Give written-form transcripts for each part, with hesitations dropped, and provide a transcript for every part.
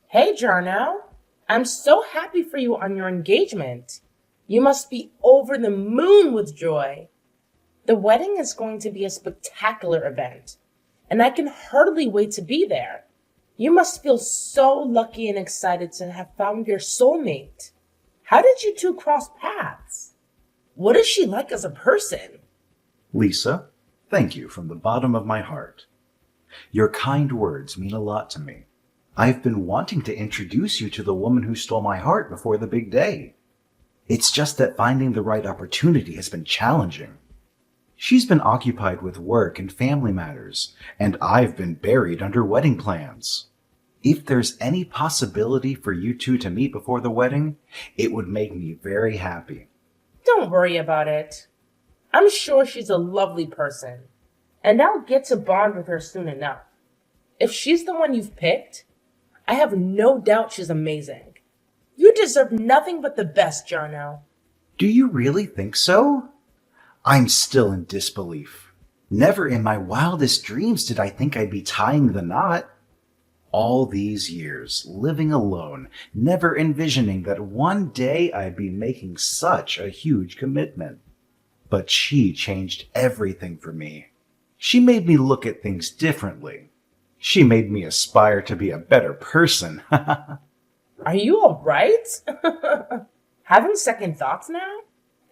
Hey, Jarno. I'm so happy for you on your engagement. You must be over the moon with joy. The wedding is going to be a spectacular event, and I can hardly wait to be there. You must feel so lucky and excited to have found your soulmate. How did you two cross paths? What is she like as a person? Lisa, thank you from the bottom of my heart. Your kind words mean a lot to me. I've been wanting to introduce you to the woman who stole my heart before the big day. It's just that finding the right opportunity has been challenging. She's been occupied with work and family matters, and I've been buried under wedding plans. If there's any possibility for you two to meet before the wedding, it would make me very happy. Don't worry about it. I'm sure she's a lovely person, and I'll get to bond with her soon enough. If she's the one you've picked, I have no doubt she's amazing. You deserve nothing but the best, Jarno. Do you really think so? I'm still in disbelief. Never in my wildest dreams did I think I'd be tying the knot. All these years, living alone, never envisioning that one day I'd be making such a huge commitment. But she changed everything for me. She made me look at things differently. She made me aspire to be a better person. Are you all right? Having second thoughts now?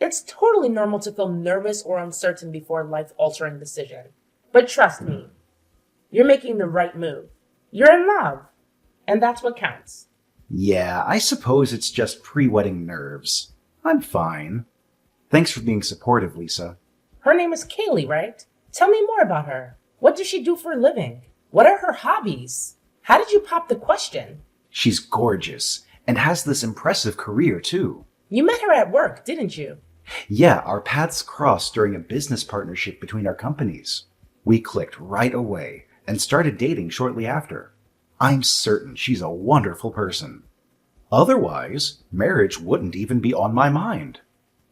It's totally normal to feel nervous or uncertain before a life-altering decision. But trust me, you're making the right move. You're in love, and that's what counts. Yeah, I suppose it's just pre-wedding nerves. I'm fine. Thanks for being supportive, Lisa. Her name is Kaylee, right? Tell me more about her. What does she do for a living? What are her hobbies? How did you pop the question? She's gorgeous and has this impressive career, too. You met her at work, didn't you? Yeah, our paths crossed during a business partnership between our companies. We clicked right away and started dating shortly after. I'm certain she's a wonderful person. Otherwise, marriage wouldn't even be on my mind.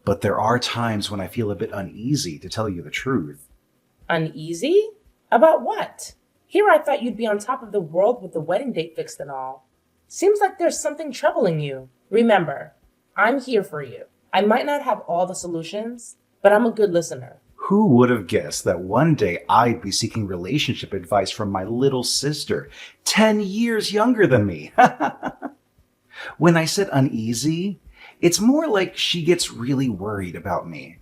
But there are times when I feel a bit uneasy, to tell you the truth. Uneasy? About what? Here I thought you'd be on top of the world with the wedding date fixed and all. Seems like there's something troubling you. Remember, I'm here for you. I might not have all the solutions, but I'm a good listener. Who would have guessed that one day I'd be seeking relationship advice from my little sister, 10 years younger than me? When I said uneasy, it's more like she gets really worried about me.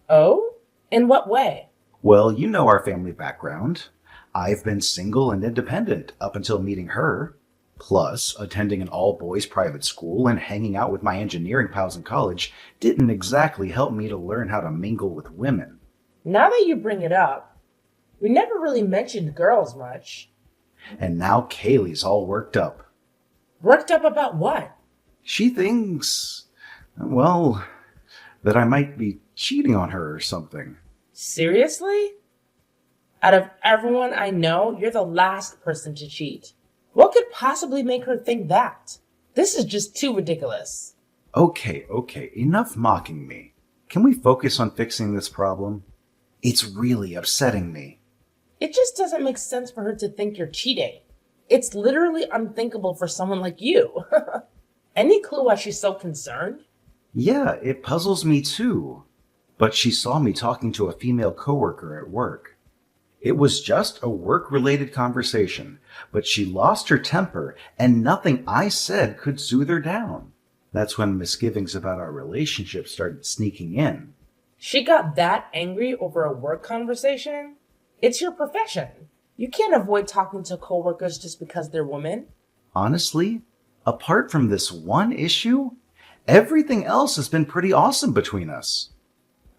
Oh? In what way? Well, you know our family background. I've been single and independent up until meeting her. Plus, attending an all-boys private school and hanging out with my engineering pals in college didn't exactly help me to learn how to mingle with women. Now that you bring it up, we never really mentioned girls much. And now Kaylee's all worked up. Worked up about what? She thinks, well, that I might be cheating on her or something. Seriously? Out of everyone I know, you're the last person to cheat. What could possibly make her think that? This is just too ridiculous. Okay, enough mocking me. Can we focus on fixing this problem? It's really upsetting me. It just doesn't make sense for her to think you're cheating. It's literally unthinkable for someone like you. Any clue why she's so concerned? Yeah, it puzzles me too. But she saw me talking to a female coworker at work. It was just a work-related conversation, but she lost her temper and nothing I said could soothe her down. That's when misgivings about our relationship started sneaking in. She got that angry over a work conversation? It's your profession. You can't avoid talking to coworkers just because they're women. Honestly, apart from this one issue, everything else has been pretty awesome between us.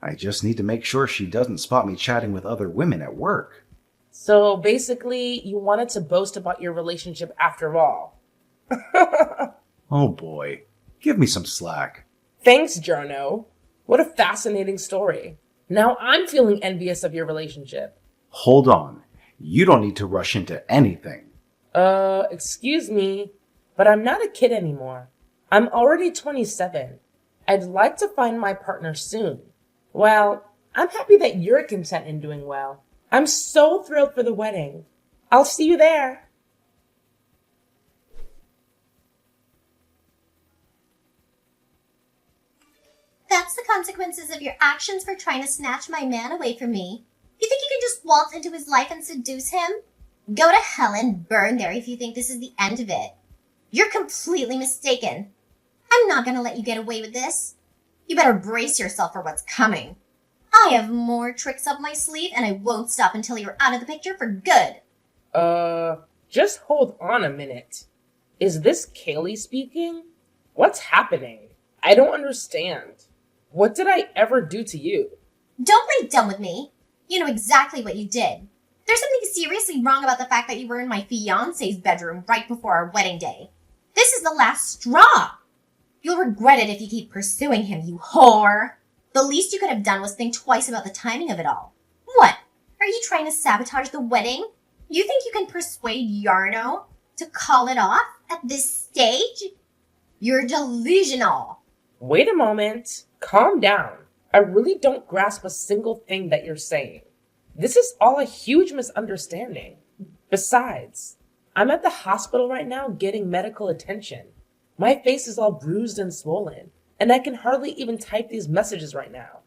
I just need to make sure she doesn't spot me chatting with other women at work. So basically, you wanted to boast about your relationship after all. Oh boy, give me some slack. Thanks, Jarno. What a fascinating story. Now I'm feeling envious of your relationship. Hold on, you don't need to rush into anything. Excuse me, but I'm not a kid anymore. I'm already 27. I'd like to find my partner soon. Well, I'm happy that you're content and doing well. I'm so thrilled for the wedding. I'll see you there. That's the consequences of your actions for trying to snatch my man away from me. You think you can just waltz into his life and seduce him? Go to hell and burn there if you think this is the end of it. You're completely mistaken. I'm not gonna let you get away with this. You better brace yourself for what's coming. I have more tricks up my sleeve, and I won't stop until you're out of the picture for good. Just hold on a minute. Is this Kaylee speaking? What's happening? I don't understand. What did I ever do to you? Don't play dumb with me. You know exactly what you did. There's something seriously wrong about the fact that you were in my fiancé's bedroom right before our wedding day. This is the last straw. You'll regret it if you keep pursuing him, you whore. The least you could have done was think twice about the timing of it all. What? Are you trying to sabotage the wedding? You think you can persuade Yarno to call it off at this stage? You're delusional. Wait a moment. Calm down. I really don't grasp a single thing that you're saying. This is all a huge misunderstanding. Besides, I'm at the hospital right now getting medical attention. My face is all bruised and swollen, and I can hardly even type these messages right now.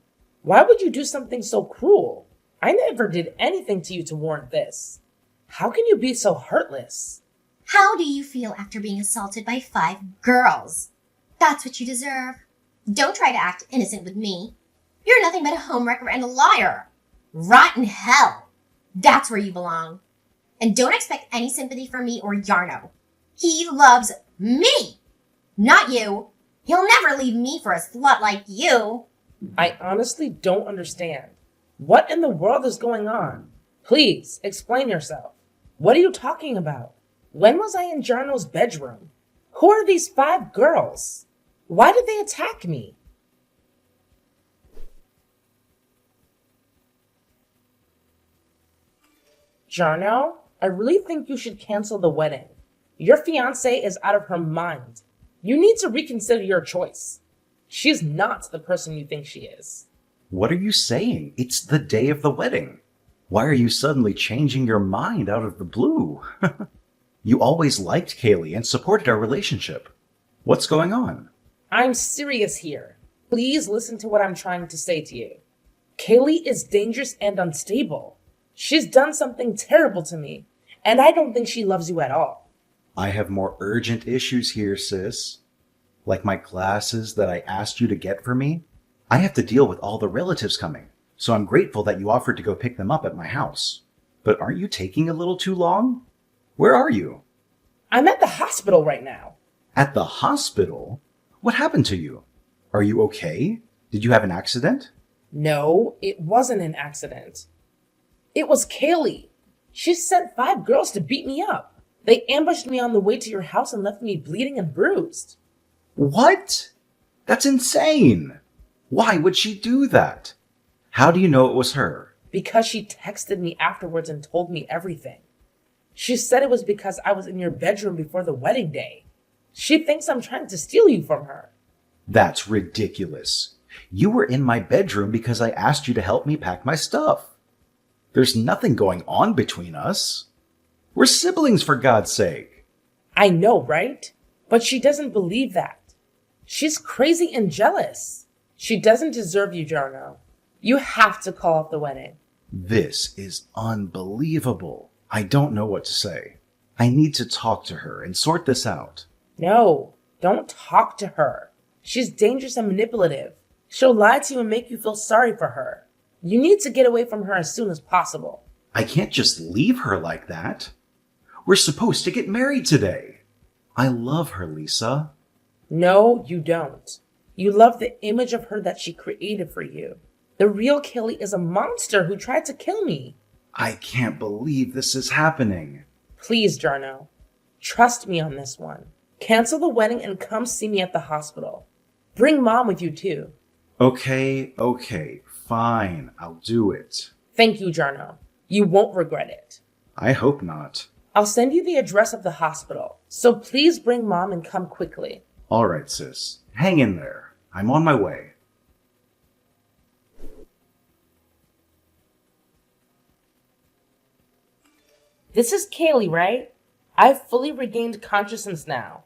Why would you do something so cruel? I never did anything to you to warrant this. How can you be so heartless? How do you feel after being assaulted by 5 girls? That's what you deserve. Don't try to act innocent with me. You're nothing but a homewrecker and a liar. Rot in hell. That's where you belong. And don't expect any sympathy from me or Yarno. He loves me, not you. He'll never leave me for a slut like you. I honestly don't understand. What in the world is going on? Please, explain yourself. What are you talking about? When was I in Jarno's bedroom? Who are these 5 girls? Why did they attack me? Jarno, I really think you should cancel the wedding. Your fiancée is out of her mind. You need to reconsider your choice. She's not the person you think she is. What are you saying? It's the day of the wedding. Why are you suddenly changing your mind out of the blue? You always liked Kaylee and supported our relationship. What's going on? I'm serious here. Please listen to what I'm trying to say to you. Kaylee is dangerous and unstable. She's done something terrible to me, and I don't think she loves you at all. I have more urgent issues here, sis. Like my glasses that I asked you to get for me. I have to deal with all the relatives coming, so I'm grateful that you offered to go pick them up at my house. But aren't you taking a little too long? Where are you? I'm at the hospital right now. At the hospital? What happened to you? Are you okay? Did you have an accident? No, it wasn't an accident. It was Kaylee. She sent 5 girls to beat me up. They ambushed me on the way to your house and left me bleeding and bruised. What? That's insane. Why would she do that? How do you know it was her? Because she texted me afterwards and told me everything. She said it was because I was in your bedroom before the wedding day. She thinks I'm trying to steal you from her. That's ridiculous. You were in my bedroom because I asked you to help me pack my stuff. There's nothing going on between us. We're siblings, for God's sake. I know, right? But she doesn't believe that. She's crazy and jealous. She doesn't deserve you, Jarno. You have to call off the wedding. This is unbelievable. I don't know what to say. I need to talk to her and sort this out. No, don't talk to her. She's dangerous and manipulative. She'll lie to you and make you feel sorry for her. You need to get away from her as soon as possible. I can't just leave her like that. We're supposed to get married today. I love her, Lisa. No, you don't. You love the image of her that she created for you. The real Kaylee is a monster who tried to kill me. I can't believe this is happening. Please, Jarno. Trust me on this one. Cancel the wedding and come see me at the hospital. Bring Mom with you, too. Okay, fine. I'll do it. Thank you, Jarno. You won't regret it. I hope not. I'll send you the address of the hospital, so please bring Mom and come quickly. All right, sis. Hang in there. I'm on my way. This is Kaylee, right? I've fully regained consciousness now.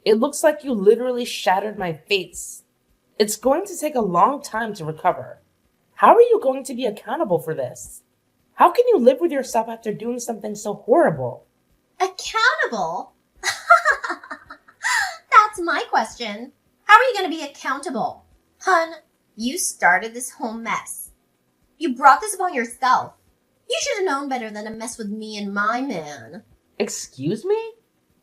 It looks like you literally shattered my face. It's going to take a long time to recover. How are you going to be accountable for this? How can you live with yourself after doing something so horrible? Accountable? That's my question. How are you going to be accountable? Hun, you started this whole mess. You brought this upon yourself. You should have known better than to mess with me and my man. Excuse me?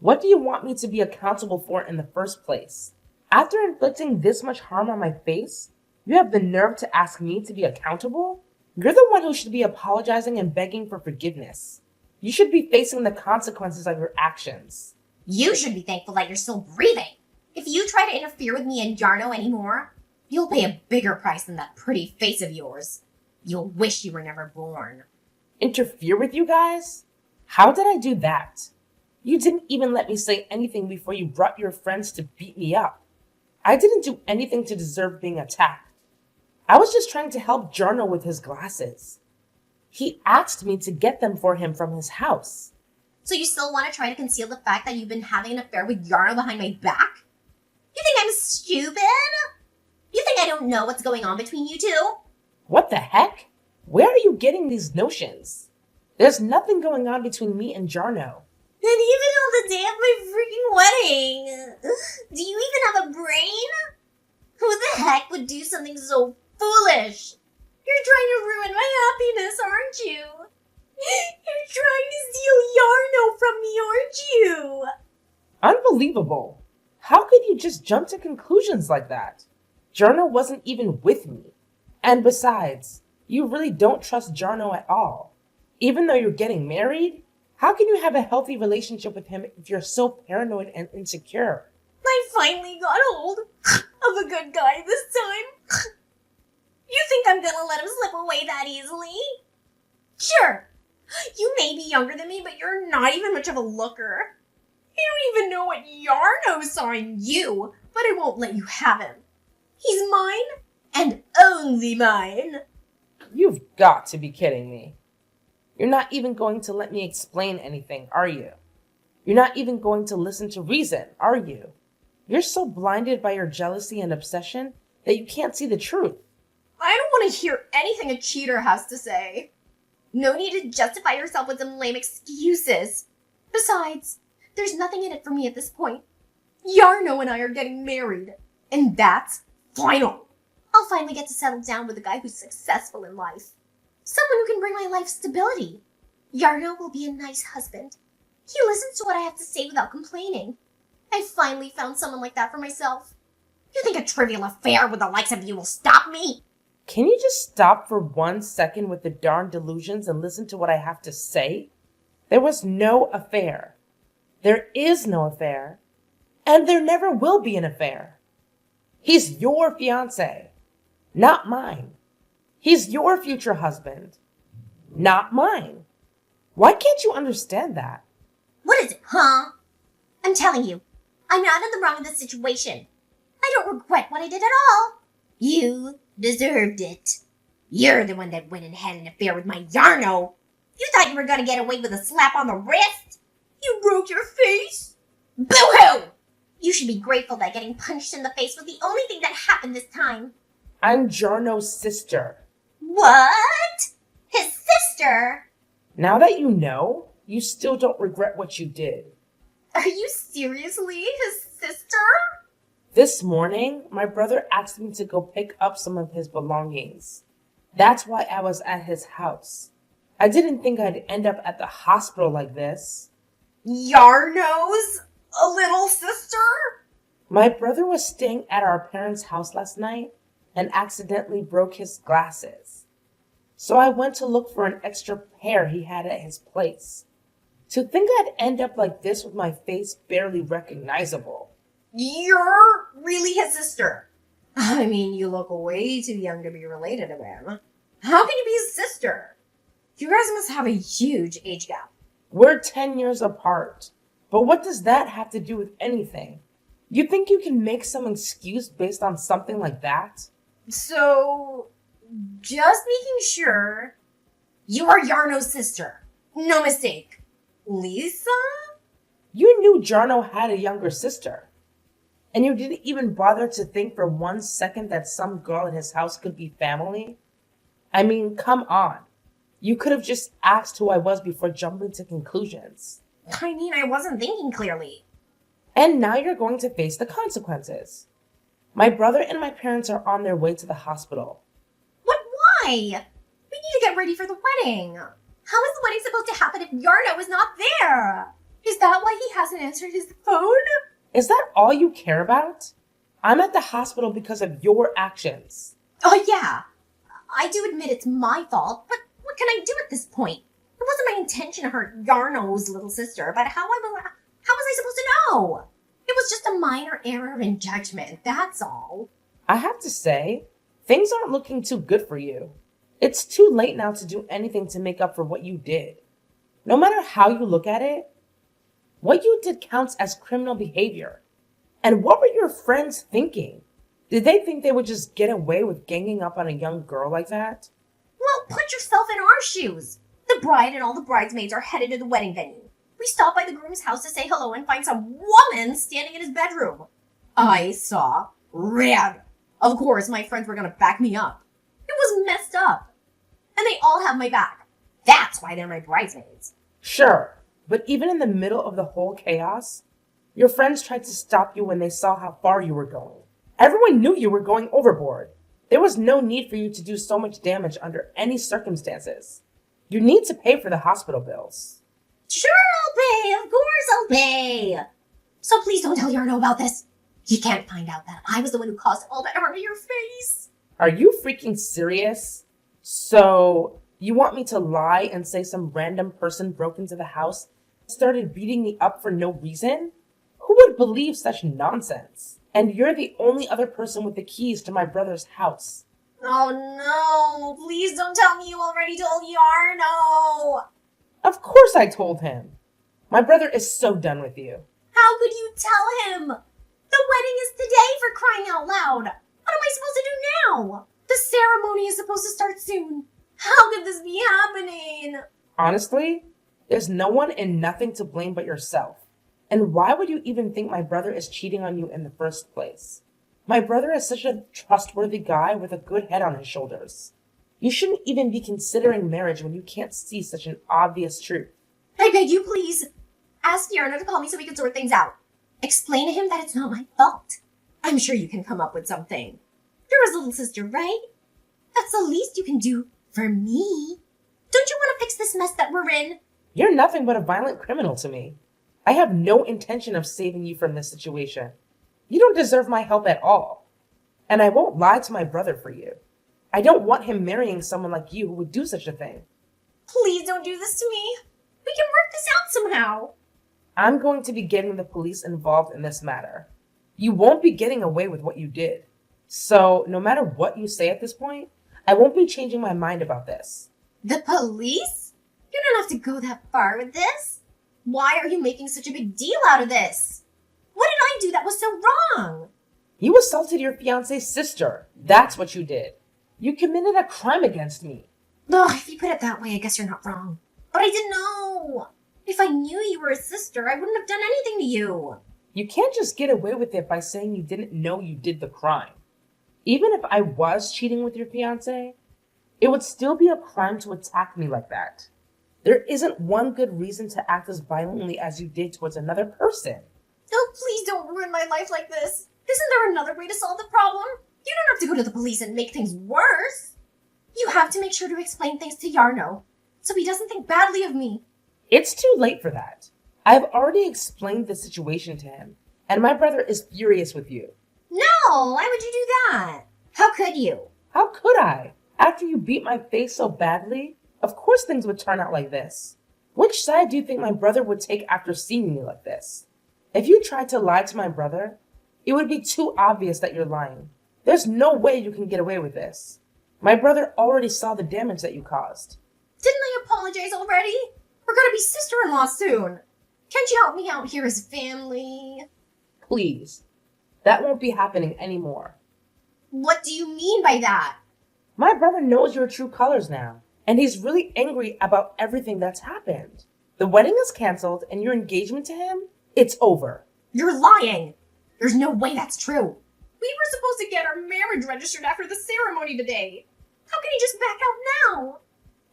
What do you want me to be accountable for in the first place? After inflicting this much harm on my face, you have the nerve to ask me to be accountable? You're the one who should be apologizing and begging for forgiveness. You should be facing the consequences of your actions. You should be thankful that you're still breathing. If you try to interfere with me and Yarno anymore, you'll pay a bigger price than that pretty face of yours. You'll wish you were never born. Interfere with you guys? How did I do that? You didn't even let me say anything before you brought your friends to beat me up. I didn't do anything to deserve being attacked. I was just trying to help Jarno with his glasses. He asked me to get them for him from his house. So you still want to try to conceal the fact that you've been having an affair with Yarno behind my back? You think I'm stupid? You think I don't know what's going on between you two? What the heck? Where are you getting these notions? There's nothing going on between me and Jarno. And even on the day of my freaking wedding, do you even have a brain? Who the heck would do something so foolish? You're trying to ruin my happiness, aren't you? You're trying to steal Yarno from me, aren't you? Unbelievable. How could you just jump to conclusions like that? Jarno wasn't even with me. And besides, you really don't trust Jarno at all. Even though you're getting married, how can you have a healthy relationship with him if you're so paranoid and insecure? I finally got hold of a good guy this time. You think I'm gonna let him slip away that easily? Sure, you may be younger than me, but you're not even much of a looker. You don't even know what Yarno saw in you, but I won't let you have him. He's mine, and only mine. You've got to be kidding me. You're not even going to let me explain anything, are you? You're not even going to listen to reason, are you? You're so blinded by your jealousy and obsession that you can't see the truth. I don't want to hear anything a cheater has to say. No need to justify yourself with some lame excuses. Besides, there's nothing in it for me at this point. Yarno and I are getting married, and that's final. I'll finally get to settle down with a guy who's successful in life. Someone who can bring my life stability. Yarno will be a nice husband. He listens to what I have to say without complaining. I finally found someone like that for myself. You think a trivial affair with the likes of you will stop me? Can you just stop for 1 second with the darn delusions and listen to what I have to say? There was no affair. There is no affair. And there never will be an affair. He's your fiancé, not mine. He's your future husband, not mine. Why can't you understand that? What is it, huh? I'm telling you, I'm not in the wrong in this situation. I don't regret what I did at all. You deserved it. You're the one that went and had an affair with my Yarno. You thought you were gonna get away with a slap on the wrist? You broke your face? Boo-hoo! You should be grateful that getting punched in the face was the only thing that happened this time. I'm Jarno's sister. What? His sister? Now that you know, you still don't regret what you did. Are you seriously his sister? This morning, my brother asked me to go pick up some of his belongings. That's why I was at his house. I didn't think I'd end up at the hospital like this. Yarno's a little sister? My brother was staying at our parents' house last night and accidentally broke his glasses. So I went to look for an extra pair he had at his place. To think I'd end up like this with my face barely recognizable. You're really his sister. I mean, you look way too young to be related to him. How can you be his sister? You guys must have a huge age gap. We're 10 years apart. But what does that have to do with anything? You think you can make some excuse based on something like that? So, just making sure, you are Yarno's sister. No mistake. Lisa? You knew Jarno had a younger sister. And you didn't even bother to think for 1 second that some girl in his house could be family? I mean, come on. You could have just asked who I was before jumping to conclusions. I mean, I wasn't thinking clearly. And now you're going to face the consequences. My brother and my parents are on their way to the hospital. What? Why? We need to get ready for the wedding. How is the wedding supposed to happen if Yarno is not there? Is that why he hasn't answered his phone? Is that all you care about? I'm at the hospital because of your actions. Oh, yeah. I do admit it's my fault, but what can I do at this point? It wasn't my intention to hurt Yarno's little sister, but how was I supposed to know? It was just a minor error in judgment, that's all. I have to say, things aren't looking too good for you. It's too late now to do anything to make up for what you did. No matter how you look at it, what you did counts as criminal behavior. And what were your friends thinking? Did they think they would just get away with ganging up on a young girl like that? Well, put yourself in our shoes. The bride and all the bridesmaids are headed to the wedding venue. We stop by the groom's house to say hello and find some woman standing in his bedroom. I saw red. Of course, my friends were going to back me up. It was messed up. And they all have my back. That's why they're my bridesmaids. Sure, but even in the middle of the whole chaos, your friends tried to stop you when they saw how far you were going. Everyone knew you were going overboard. There was no need for you to do so much damage under any circumstances. You need to pay for the hospital bills. Sure, I'll pay. Of course I'll pay. So please don't tell Yarno about this. He can't find out that I was the one who caused all that harm to your face. Are you freaking serious? So, you want me to lie and say some random person broke into the house and started beating me up for no reason? Who would believe such nonsense? And you're the only other person with the keys to my brother's house. Oh no, please don't tell me you already told Yarno. Of course I told him. My brother is so done with you. How could you tell him? The wedding is today, for crying out loud. What am I supposed to do now? The ceremony is supposed to start soon. How could this be happening? Honestly, there's no one and nothing to blame but yourself. And why would you even think my brother is cheating on you in the first place? My brother is such a trustworthy guy with a good head on his shoulders. You shouldn't even be considering marriage when you can't see such an obvious truth. I beg you, please. Ask Yarno to call me so we can sort things out. Explain to him that it's not my fault. I'm sure you can come up with something. You're his little sister, right? That's the least you can do for me. Don't you want to fix this mess that we're in? You're nothing but a violent criminal to me. I have no intention of saving you from this situation. You don't deserve my help at all. And I won't lie to my brother for you. I don't want him marrying someone like you who would do such a thing. Please don't do this to me. We can work this out somehow. I'm going to be getting the police involved in this matter. You won't be getting away with what you did. So, no matter what you say at this point, I won't be changing my mind about this. The police? You don't have to go that far with this. Why are you making such a big deal out of this? What did I do that was so wrong? You assaulted your fiance's sister. That's what you did. You committed a crime against me. Ugh, if you put it that way, I guess you're not wrong. But I didn't know. If I knew you were a sister, I wouldn't have done anything to you. You can't just get away with it by saying you didn't know you did the crime. Even if I was cheating with your fiance, it would still be a crime to attack me like that. There isn't one good reason to act as violently as you did towards another person. Oh, please don't ruin my life like this. Isn't there another way to solve the problem? You don't have to go to the police and make things worse. You have to make sure to explain things to Yarno, so he doesn't think badly of me. It's too late for that. I've already explained the situation to him, and my brother is furious with you. No, why would you do that? How could you? How could I? After you beat my face so badly, of course things would turn out like this. Which side do you think my brother would take after seeing me like this? If you tried to lie to my brother, it would be too obvious that you're lying. There's no way you can get away with this. My brother already saw the damage that you caused. Didn't I apologize already? We're gonna be sister-in-law soon. Can't you help me out here as family? Please. That won't be happening anymore. What do you mean by that? My brother knows your true colors now, and he's really angry about everything that's happened. The wedding is canceled, and your engagement to him, it's over. You're lying. There's no way that's true. We were supposed to get our marriage registered after the ceremony today. How can he just back out now?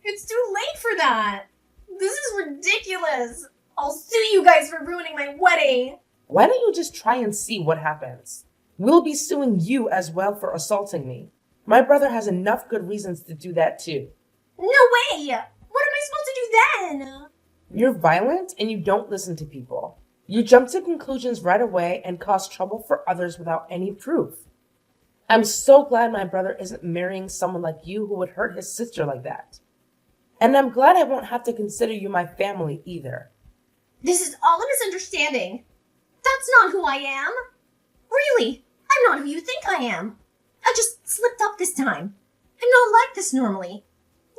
It's too late for that. This is ridiculous. I'll sue you guys for ruining my wedding. Why don't you just try and see what happens? We'll be suing you as well for assaulting me. My brother has enough good reasons to do that too. No way! What am I supposed to do then? You're violent and you don't listen to people. You jump to conclusions right away and cause trouble for others without any proof. I'm so glad my brother isn't marrying someone like you who would hurt his sister like that. And I'm glad I won't have to consider you my family either. This is all a misunderstanding. That's not who I am. Really, I'm not who you think I am. I just slipped up this time. I'm not like this normally.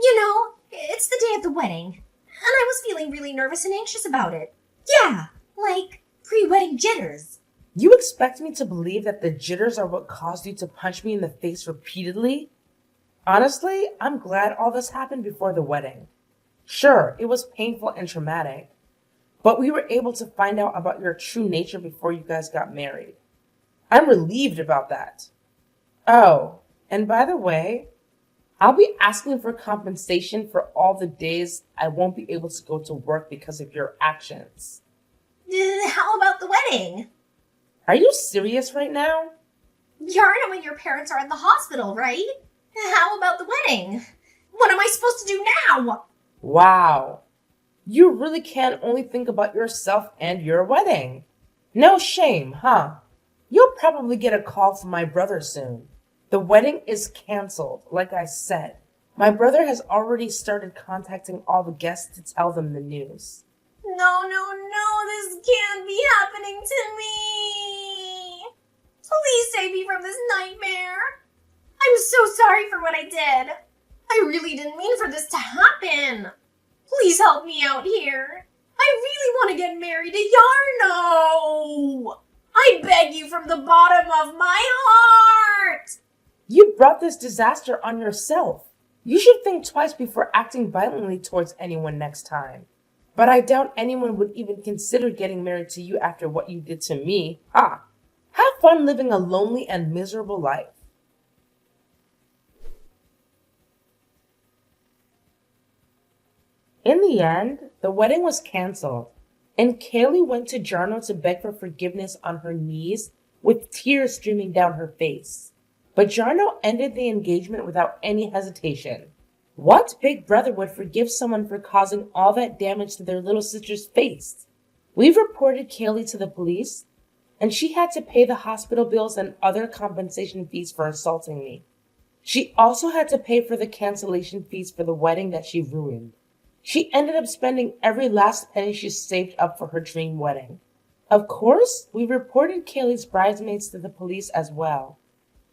You know, it's the day of the wedding, and I was feeling really nervous and anxious about it. Yeah, like pre-wedding jitters. You expect me to believe that the jitters are what caused you to punch me in the face repeatedly? Honestly, I'm glad all this happened before the wedding. Sure, it was painful and traumatic, but we were able to find out about your true nature before you guys got married. I'm relieved about that. Oh, and by the way, I'll be asking for compensation for all the days I won't be able to go to work because of your actions. How about the wedding? Are you serious right now? You're when your parents are in the hospital, right? How about the wedding? What am I supposed to do now? Wow. You really can only think about yourself and your wedding. No shame, huh? You'll probably get a call from my brother soon. The wedding is canceled, like I said. My brother has already started contacting all the guests to tell them the news. No, this can't be happening to me. Please save me from this nightmare. I'm so sorry for what I did. I really didn't mean for this to happen. Please help me out here. I really want to get married to Yarno. I beg you from the bottom of my heart. You brought this disaster on yourself. You should think twice before acting violently towards anyone next time. But I doubt anyone would even consider getting married to you after what you did to me. Ha! Have fun living a lonely and miserable life. In the end, the wedding was canceled, and Kaylee went to Jarno to beg for forgiveness on her knees with tears streaming down her face. But Jarno ended the engagement without any hesitation. What big brother would forgive someone for causing all that damage to their little sister's face? We've reported Kaylee to the police, and she had to pay the hospital bills and other compensation fees for assaulting me. She also had to pay for the cancellation fees for the wedding that she ruined. She ended up spending every last penny she saved up for her dream wedding. Of course, we reported Kaylee's bridesmaids to the police as well.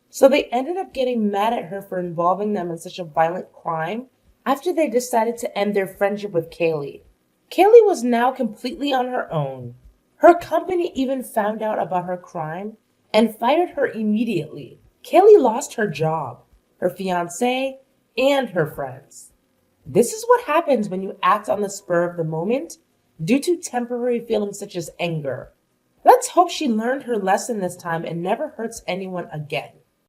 So they ended up getting mad at her for involving them in such a violent crime after they decided to end their friendship with Kaylee. Kaylee was now completely on her own. Her company even found out about her crime and fired her immediately. Kaylee lost her job, her fiancé, and her friends. This is what happens when you act on the spur of the moment due to temporary feelings such as anger. Let's hope she learned her lesson this time and never hurts anyone again.